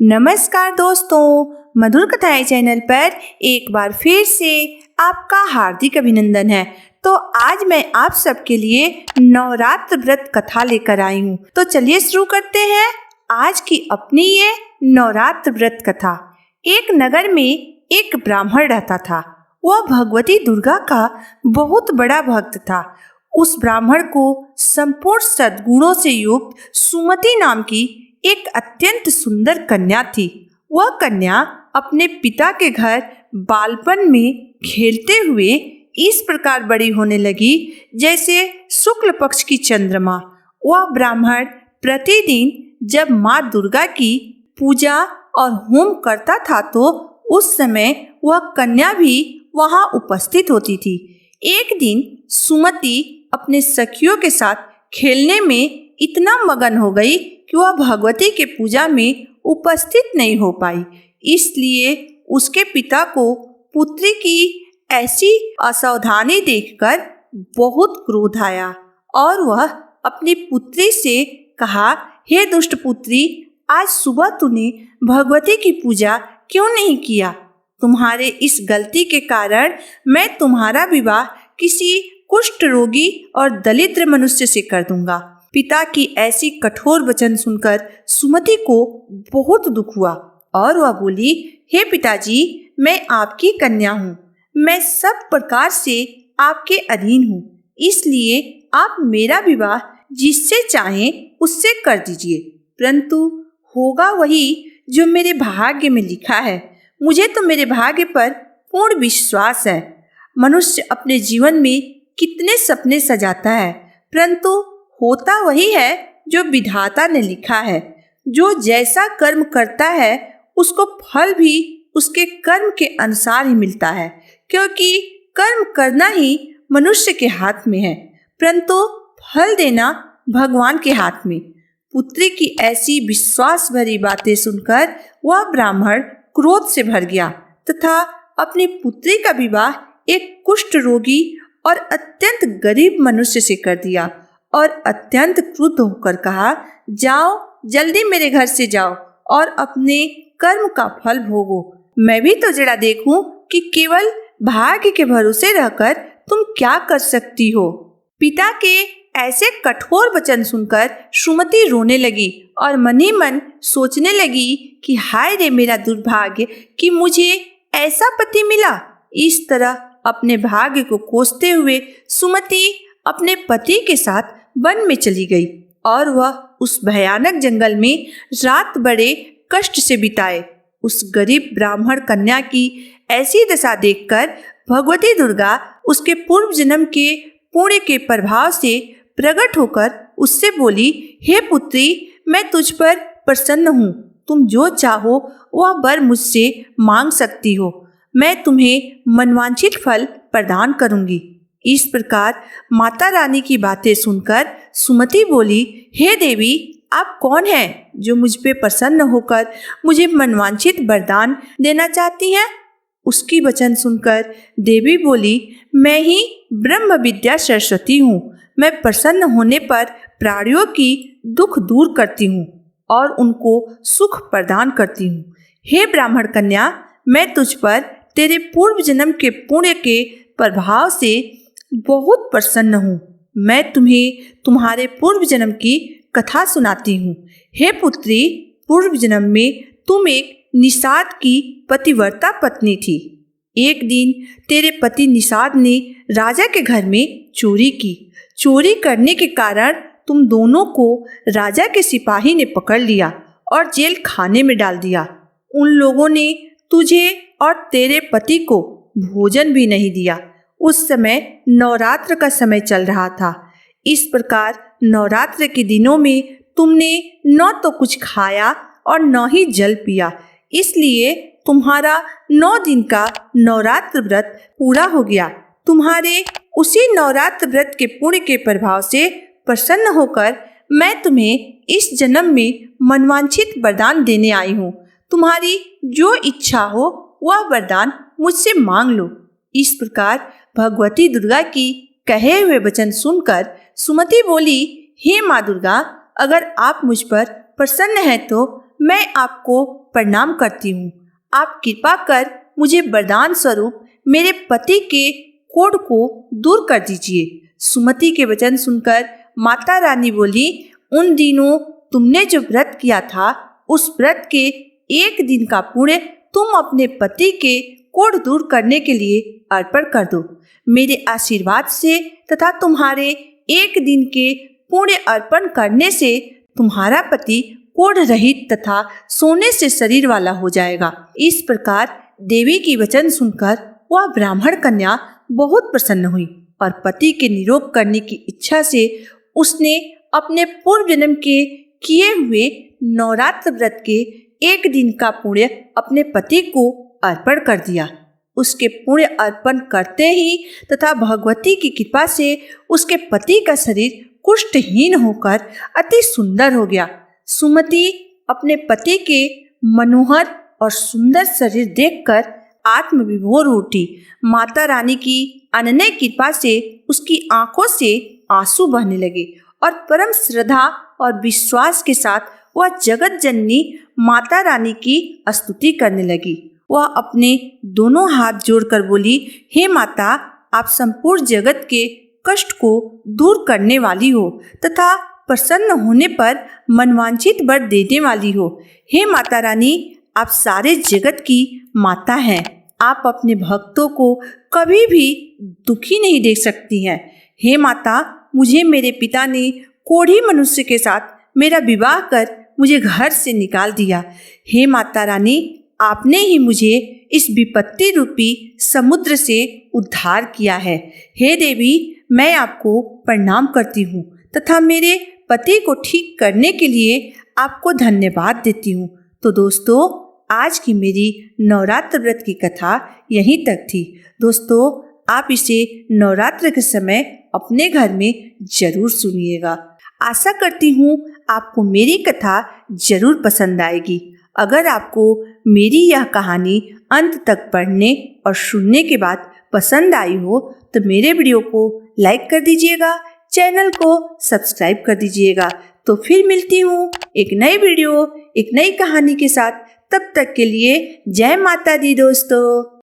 नमस्कार दोस्तों, मधुर कथाएं चैनल पर एक बार फिर से आपका हार्दिक अभिनंदन है। तो आज मैं आप सबके लिए नवरात्र व्रत कथा लेकर आई हूँ। तो चलिए शुरू करते हैं आज की अपनी ये नवरात्र व्रत कथा। एक नगर में एक ब्राह्मण रहता था। वह भगवती दुर्गा का बहुत बड़ा भक्त था। उस ब्राह्मण को संपूर्ण सद्गुणों से युक्त सुमति नाम की एक अत्यंत सुंदर कन्या थी। वह कन्या अपने पिता के घर बालपन में खेलते हुए इस प्रकार बड़ी होने लगी जैसे शुक्ल पक्ष की चंद्रमा। वह ब्राह्मण प्रतिदिन जब माँ दुर्गा की पूजा और होम करता था तो उस समय वह कन्या भी वहाँ उपस्थित होती थी। एक दिन सुमति अपने सखियों के साथ खेलने में इतना मगन हो गई कि वह भगवती के पूजा में उपस्थित नहीं हो पाई। इसलिए उसके पिता को पुत्री की ऐसी असावधानी देखकर बहुत क्रोध आया और वह अपनी पुत्री से कहा, हे दुष्ट पुत्री, आज सुबह तूने भगवती की पूजा क्यों नहीं किया? तुम्हारे इस गलती के कारण मैं तुम्हारा विवाह किसी कुष्ठ रोगी और दरिद्र मनुष्य से कर दूंगा। पिता की ऐसी कठोर वचन सुनकर सुमति को बहुत दुख हुआ और वह बोली, हे पिताजी, मैं आपकी कन्या हूँ। मैं सब प्रकार से आपके अधीन हूँ, इसलिए आप मेरा विवाह जिससे चाहें उससे कर दीजिए, परंतु होगा वही जो मेरे भाग्य में लिखा है। मुझे तो मेरे भाग्य पर पूर्ण विश्वास है। मनुष्य अपने जीवन में कितने सपने सजाता है, परंतु होता वही है जो विधाता ने लिखा है। जो जैसा कर्म करता है उसको फल भी उसके कर्म के अनुसार ही मिलता है, क्योंकि कर्म करना ही मनुष्य के हाथ में है, परंतु फल देना भगवान के हाथ में। पुत्री की ऐसी विश्वास भरी बातें सुनकर वह ब्राह्मण क्रोध से भर गया तथा अपनी पुत्री का विवाह एक कुष्ठ रोगी और अत्यंत गरीब मनुष्य से कर दिया और अत्यंत क्रुद्ध होकर कहा, जाओ, जल्दी मेरे घर से जाओ और अपने कर्म का फल भोगो। मैं भी तो जरा देखूं कि केवल भाग्य के भरोसे रहकर तुम क्या कर सकती हो। पिता के ऐसे कठोर वचन सुनकर सुमति रोने लगी और मन ही मन सोचने लगी कि हाय रे मेरा दुर्भाग्य कि मुझे ऐसा पति मिला। इस तरह अपने भाग्य को कोसते हुए सुमति अपने पति के साथ वन में चली गई और वह उस भयानक जंगल में रात बड़े कष्ट से बिताए। उस गरीब ब्राह्मण कन्या की ऐसी दशा देखकर भगवती दुर्गा उसके पूर्व जन्म के पुण्य के प्रभाव से प्रकट होकर उससे बोली, हे पुत्री, मैं तुझ पर प्रसन्न हूँ। तुम जो चाहो वह वर मुझसे मांग सकती हो। मैं तुम्हें मनवांछित फल प्रदान करूंगी। इस प्रकार माता रानी की बातें सुनकर सुमति बोली, हे देवी, आप कौन हैं जो मुझ पे प्रसन्न होकर मुझे मनवांछित वरदान देना चाहती हैं? उसकी वचन सुनकर देवी बोली, मैं ही ब्रह्म विद्या सरस्वती हूँ। मैं प्रसन्न होने पर प्राणियों की दुख दूर करती हूँ और उनको सुख प्रदान करती हूँ। हे ब्राह्मण कन्या, मैं तुझ पर तेरे पूर्व जन्म के पुण्य के प्रभाव से बहुत प्रसन्न हूँ। मैं तुम्हें तुम्हारे पूर्व जन्म की कथा सुनाती हूँ। हे पुत्री, पूर्व जन्म में तुम एक निषाद की पतिव्रता पत्नी थी। एक दिन तेरे पति निषाद ने राजा के घर में चोरी की। चोरी करने के कारण तुम दोनों को राजा के सिपाही ने पकड़ लिया और जेल खाने में डाल दिया। उन लोगों ने तुझे और तेरे पति को भोजन भी नहीं दिया। उस समय नवरात्र का समय चल रहा था। इस प्रकार नवरात्र के दिनों में तुमने न तो कुछ खाया और न ही जल पिया, इसलिए तुम्हारा 9 दिन का नवरात्र व्रत पूरा हो गया। तुम्हारे उसी नवरात्र व्रत के पुण्य के प्रभाव से प्रसन्न होकर मैं तुम्हें इस जन्म में मनवांछित वरदान देने आई हूँ। तुम्हारी जो इच्छा हो वह वरदान मुझसे मांग लो। इस प्रकार भगवती दुर्गा की कहे हुए वचन सुनकर सुमति बोली, हे माँ दुर्गा, अगर आप मुझ पर प्रसन्न हैं तो मैं आपको प्रणाम करती हूँ। आप कृपा कर मुझे वरदान स्वरूप मेरे पति के कोढ़ को दूर कर दीजिए। सुमति के वचन सुनकर माता रानी बोली, उन दिनों तुमने जो व्रत किया था, उस व्रत के एक दिन का पुण्य तुम अपने पति के कोढ़ दूर करने के लिए अर्पण कर दो। मेरे आशीर्वाद से तथा तुम्हारे एक दिन के पुण्य अर्पण करने से तुम्हारा पति कोढ़ रहित तथा सोने से शरीर वाला हो जाएगा। इस प्रकार देवी की वचन सुनकर वह ब्राह्मण कन्या बहुत प्रसन्न हुई और पति के निरोग करने की इच्छा से उसने अपने पूर्व जन्म के किए हुए नवरात्र व्रत के एक दिन का पुण्य अपने पति को अर्पण कर दिया। उसके पुण्य अर्पण करते ही तथा भगवती की कृपा से उसके पति का शरीर कुष्ठहीन होकर अति सुंदर हो गया। सुमति अपने पति के मनोहर और सुंदर शरीर देखकर आत्मविभोर उठी। माता रानी की अनन्य कृपा से उसकी आंखों से आंसू बहने लगे और परम श्रद्धा और विश्वास के साथ वह जगत जननी माता रानी की स्तुति करने लगी। वह अपने दोनों हाथ जोड़कर बोली, हे माता, आप संपूर्ण जगत के कष्ट को दूर करने वाली हो तथा प्रसन्न होने पर मनवांछित वर देने वाली हो। हे माता रानी, आप सारे जगत की माता हैं। आप अपने भक्तों को कभी भी दुखी नहीं देख सकती हैं। हे माता, मुझे मेरे पिता ने कोढ़ी मनुष्य के साथ मेरा विवाह कर मुझे घर से निकाल दिया। हे माता रानी, आपने ही मुझे इस विपत्ति रूपी समुद्र से उद्धार किया है। हे देवी, मैं आपको प्रणाम करती हूँ तथा मेरे पति को ठीक करने के लिए आपको धन्यवाद देती हूँ। तो दोस्तों, आज की मेरी नवरात्र व्रत की कथा यहीं तक थी। दोस्तों, आप इसे नवरात्र के समय अपने घर में जरूर सुनिएगा। आशा करती हूँ आपको मेरी कथा जरूर पसंद आएगी। अगर आपको मेरी यह कहानी अंत तक पढ़ने और सुनने के बाद पसंद आई हो तो मेरे वीडियो को लाइक कर दीजिएगा, चैनल को सब्सक्राइब कर दीजिएगा। तो फिर मिलती हूँ एक नई वीडियो, एक नई कहानी के साथ। तब तक के लिए जय माता दी दोस्तों।